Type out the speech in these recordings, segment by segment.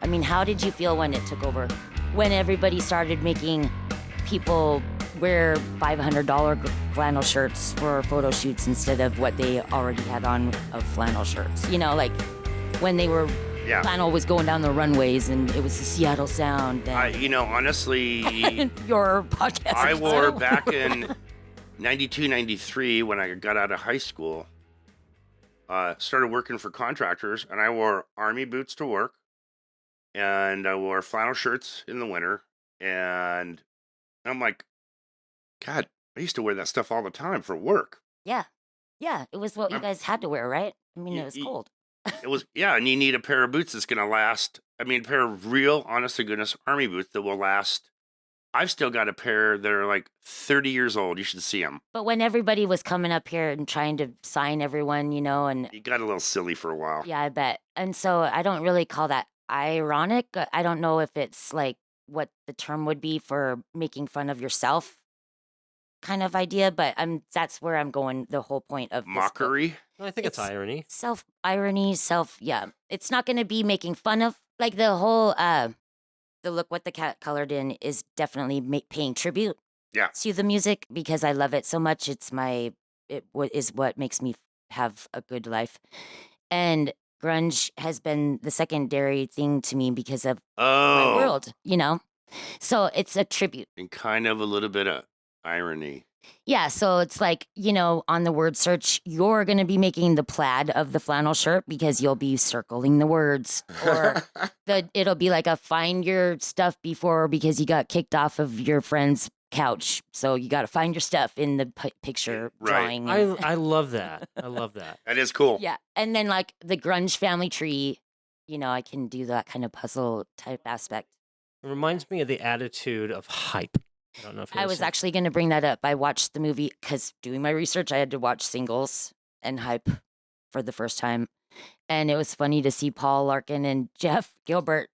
I mean, how did you feel when it took over? When everybody started making people wear $500 flannel shirts for photo shoots instead of what they already had on of flannel shirts. You know, like when they were flannel was going down the runways and it was the Seattle sound. Honestly, your podcast. I wore back in 92, 93 when I got out of high school, started working for contractors, and I wore army boots to work, and I wore flannel shirts in the winter, and I'm like, God, I used to wear that stuff all the time for work. Yeah. Yeah. It was what you guys had to wear, right? I mean, it was cold. It was, and you need a pair of boots that's going to last. I mean, a pair of real, honest to goodness, army boots that will last. I've still got a pair that are like 30 years old. You should see them. But when everybody was coming up here and trying to sign everyone, and you got a little silly for a while. Yeah, I bet. And so I don't really call that ironic. I don't know if it's like what the term would be for making fun of yourself kind of idea, but that's where I'm going. The whole point of mockery. I think it's irony. Self irony, yeah. It's not going to be making fun of like the whole the look what the cat colored in is definitely paying tribute to the music because I love it so much. It is what makes me have a good life. And grunge has been the secondary thing to me because of my world, So it's a tribute. And kind of a little bit of irony. Yeah, so it's like, on the word search, you're going to be making the plaid of the flannel shirt because you'll be circling the words. Or it'll be like a find your stuff before because you got kicked off of your friend's couch. So you got to find your stuff in the picture drawing. I love that. I love that. That is cool. Yeah. And then like the grunge family tree, I can do that kind of puzzle type aspect. It reminds me of the attitude of hype. I don't know if I was actually going to bring that up. I watched the movie because doing my research, I had to watch Singles and Hype for the first time. And it was funny to see Paul Larkin and Jeff Gilbert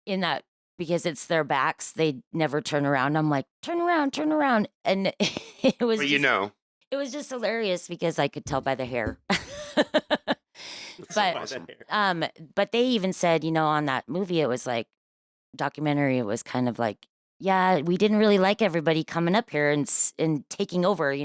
in that because it's their backs. They never turn around. I'm like, turn around. And it was it was just hilarious because I could tell by the hair. But they even said, on that movie, it was like documentary. It was kind of like, yeah, we didn't really like everybody coming up here and taking over,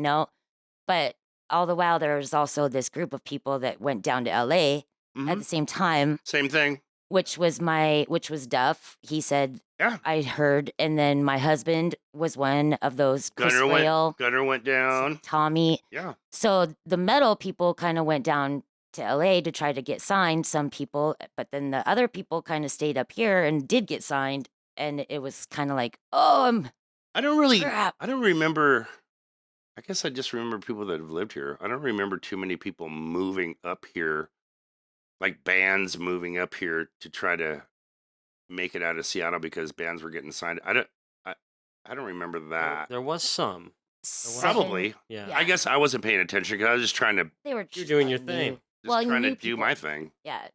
But all the while, there was also this group of people that went down to LA at the same time. Same thing. Which was Duff. He said, I heard. And then my husband was one of those. Gunner went down. Tommy. Yeah. So the metal people kind of went down to LA to try to get signed, some people. But then the other people kind of stayed up here and did get signed. And it was kind of like, crap. I don't remember. I guess I just remember people that have lived here. I don't remember too many people moving up here, like bands moving up here to try to make it out of Seattle because bands were getting signed. I don't remember that. There was some. Probably. Yeah. I guess I wasn't paying attention because I was just trying to. You're doing your thing. Trying to do my thing. Yeah.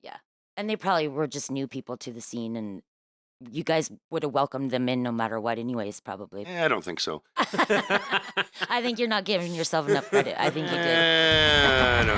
And they probably were just new people to the scene and. You guys would have welcomed them in no matter what anyways, probably. I don't think so. I think you're not giving yourself enough credit. I think you did. I don't